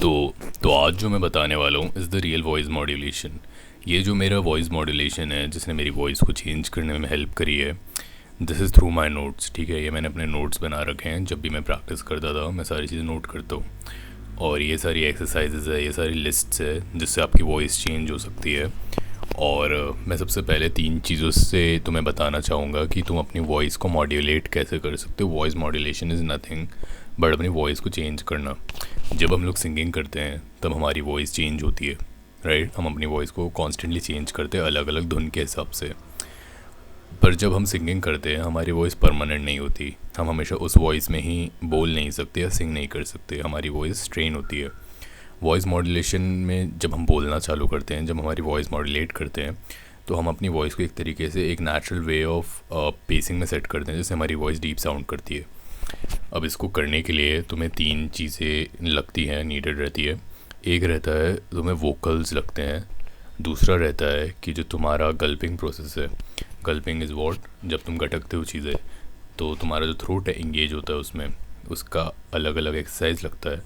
तो आज जो मैं बताने वाला हूँ is the real voice modulation. ये जो मेरा वॉइस मॉड्यूलेशन है जिसने मेरी वॉइस को चेंज करने में हेल्प करी है, this is through my notes. ठीक है, ये मैंने अपने नोट्स बना रखे हैं। जब भी मैं प्रैक्टिस करता था मैं सारी चीज़ें नोट करता हूँ, और ये सारी एक्सरसाइजेज है, ये सारी लिस्ट्स है जिससे आपकी वॉइस चेंज हो सकती है। और मैं सबसे पहले 3 चीज़ों से तुम्हें बताना चाहूँगा कि तुम अपनी वॉइस को मॉड्यूलेट कैसे कर सकते हो। Voice modulation is nothing but अपनी वॉइस को चेंज करना। जब हम लोग सिंगिंग करते हैं तब हमारी वॉइस चेंज होती है, राइट। हम अपनी वॉइस को कॉन्स्टेंटली चेंज करते हैं अलग अलग धुन के हिसाब से। पर जब हम सिंगिंग करते हैं हमारी वॉइस परमानेंट नहीं होती। हम हमेशा उस वॉइस में ही बोल नहीं सकते या सिंग नहीं कर सकते, हमारी वॉइस स्ट्रेन होती है। वॉइस मॉड्यूलेशन में जब हम बोलना चालू करते हैं, जब हमारी वॉइस मॉड्यूलेट करते हैं, तो हम अपनी वॉइस को एक तरीके से एक नेचुरल वे ऑफ पेसिंग में सेट करते हैं जिससे हमारी वॉइस डीप साउंड करती है। अब इसको करने के लिए तुम्हें 3 चीज़ें लगती हैं, नीडेड रहती है। एक रहता है तुम्हें वोकल्स लगते हैं, दूसरा रहता है कि जो तुम्हारा गल्पिंग प्रोसेस है। गल्पिंग इज़ वॉट, जब तुम गटकते हो चीज़ें तो तुम्हारा जो थ्रोट है इंगेज होता है उसमें, उसका अलग अलग एक्सरसाइज लगता है।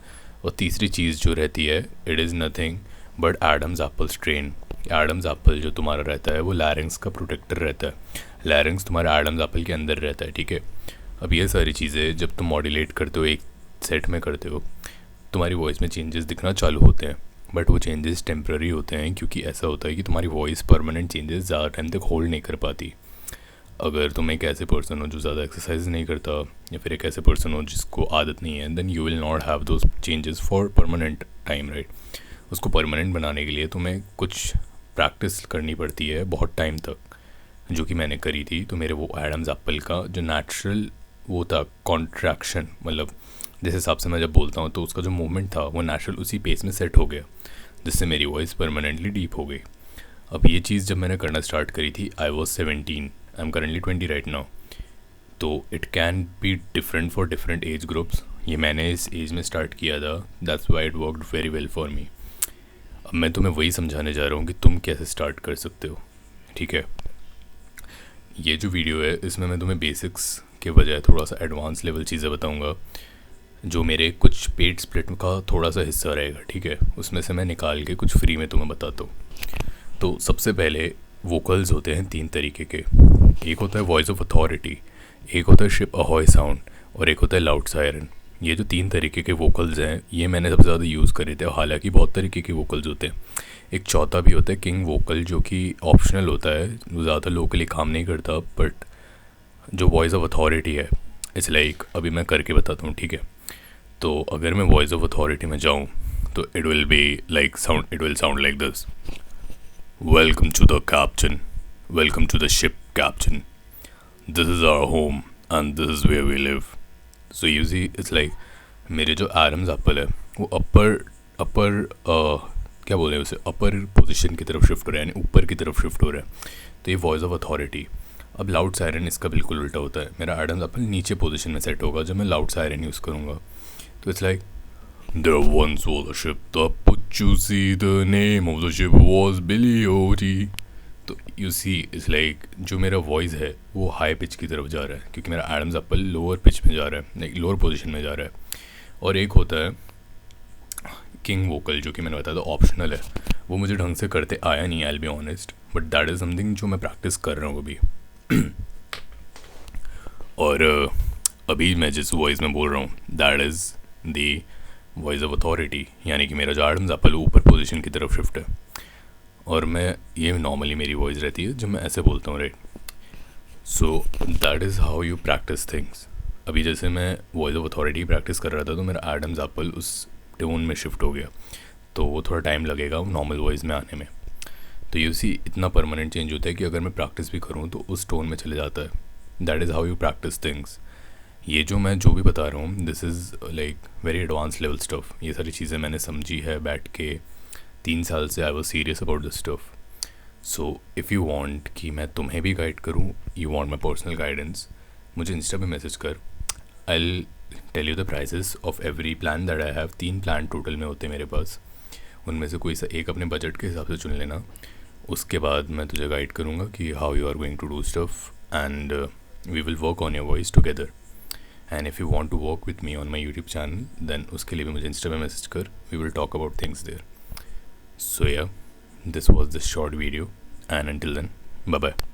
और तीसरी चीज़ जो रहती है, it is nothing but Adam's apple strain. Adam's apple जो तुम्हारा रहता है वो लैरिंग्स का प्रोटेक्टर रहता है। लैरिंग्स तुम्हारा एडम्स एप्पल के अंदर रहता है, ठीक है। अब ये सारी चीज़ें जब तुम मॉड्यूलेट करते हो, एक सेट में करते हो, तुम्हारी वॉइस में चेंजेस दिखना चालू होते हैं। बट वो चेंजेस टेम्प्रेरी होते हैं, क्योंकि ऐसा होता है कि तुम्हारी वॉइस परमानेंट चेंजेस ज़्यादा टाइम तक होल्ड नहीं कर पाती। अगर तुम एक ऐसे पर्सन हो जो ज़्यादा एक्सरसाइज नहीं करता, या फिर एक ऐसे पर्सन हो जिसको आदत नहीं है, then you will not have those changes for permanent time, right. उसको परमानेंट बनाने के लिए तुम्हें कुछ प्रैक्टिस करनी पड़ती है बहुत टाइम तक, जो कि मैंने करी थी। तो मेरे वो एडम्स एप्पल का जो नेचुरल वो था कॉन्ट्रैक्शन, मतलब जिस हिसाब से मैं जब बोलता हूँ तो उसका जो मूवमेंट था वो नेचुरल उसी पेस में सेट हो गया, जिससे मेरी वॉइस परमानेंटली डीप हो गई। अब ये चीज़ जब मैंने करना स्टार्ट करी थी, I was 17, I am currently 20 right now. तो it can be different for different age groups. ये मैंने इस एज में स्टार्ट किया था, that's why it worked very well for me. अब मैं तुम्हें वही समझाने जा रहा हूँ कि तुम कैसे स्टार्ट कर सकते हो, ठीक है। ये जो वीडियो है इसमें मैं तुम्हें बेसिक्स के बजाय थोड़ा सा एडवांस लेवल चीज़ें बताऊँगा, जो मेरे कुछ पेड स्प्लिट का थोड़ा सा हिस्सा रहेगा, ठीक है। उसमें से मैं निकाल के कुछ फ्री में तुम्हें बताता हूँ। तो सबसे पहले वोकल्स होते हैं 3 तरीके के। एक होता है वॉइस ऑफ अथॉरिटी, एक होता है शिप अहॉय साउंड, और एक होता है लाउड सायरन। ये जो 3 तरीके के वोकल्स हैं ये मैंने सबसे ज़्यादा यूज़ करे थे। हालांकि बहुत तरीके के वोकल्स होते हैं। एक चौथा भी होता है किंग वोकल, जो कि ऑप्शनल होता है, वो ज़्यादा लोगों के लिए काम नहीं करता। बट जो वॉइस ऑफ अथॉरिटी है, इट्स लाइक, अभी मैं करके बताता हूँ, ठीक है। तो अगर मैं वॉइस ऑफ अथॉरिटी में जाऊँ तो it will be like sound, it will sound like this. Welcome to the captain. Welcome to the ship, captain. This is our home and this is where we live. So you see, it's like मेरे जो Adam's apple है वो अपर क्या बोल रहे हैं उसे, अपर position की तरफ शिफ्ट हो रहा है, यानी ऊपर की तरफ शिफ्ट हो रहा है। तो ये वॉइस ऑफ अथॉरिटी। अब लाउड सायरन इसका बिल्कुल उल्टा होता है। मेरा एडम्स एप्पल नीचे पोजीशन में सेट होगा जब मैं लाउड सायरन यूज़ करूँगा। तो it's like, there once was a ship that put you see, the name of the ship was Billy O.T. तो यू सी इज़ लाइक जो मेरा वॉइस है वो हाई पिच की तरफ जा रहा है, क्योंकि मेरा एडम्स एप्पल लोअर पिच में जा रहा है, लाइक लोअर पोजीशन में जा रहा है। और एक होता है किंग वोकल, जो कि मैंने बताया था ऑप्शनल है। वो मुझे ढंग से करते आया नहीं, I will be honest, but that is something जो मैं प्रैक्टिस कर रहा हूँ अभी। और अभी मैं जिस वॉइस में बोल रहा हूँ that is the voice of authority, यानी कि मेरा जो एडम्स एप्पल ऊपर पोजीशन की तरफ शिफ्ट है। और मैं ये नॉर्मली मेरी वॉइस रहती है जब मैं ऐसे बोलता हूँ, right. So that is how you practice things. अभी जैसे मैं वॉइस ऑफ अथॉरिटी प्रैक्टिस कर रहा था तो मेरा एडम्स एप्पल उस टोन में शिफ्ट हो गया, तो वो थोड़ा टाइम लगेगा नॉर्मल वॉइस में आने में। तो यू सी इतना परमानेंट चेंज होता है कि अगर मैं प्रैक्टिस भी करूँ तो उस टोन में चले जाता है। That is how you practice things. ये जो मैं जो भी बता रहा हूँ this is like very advance level stuff. ये सारी चीज़ें मैंने समझी है बैठ के 3 साल से। I was serious about this stuff. So if you want कि मैं तुम्हें भी गाइड करूँ, you want my personal guidance, मुझे इंस्टा पे मैसेज कर। I tell you the prices of every plan that I have. 3 plan total में होते हैं मेरे पास, उनमें से कोई सा एक अपने बजट के हिसाब से चुन लेना। उसके बाद मैं तुझे गाइड करूँगा कि how you are going to do stuff, and we will work on your voice together. And if you want to work with me on my YouTube channel then उसके लिए भी मुझे इंस्टा पे मैसेज कर, we will talk about things there. So yeah, this was this short video and until then, bye bye.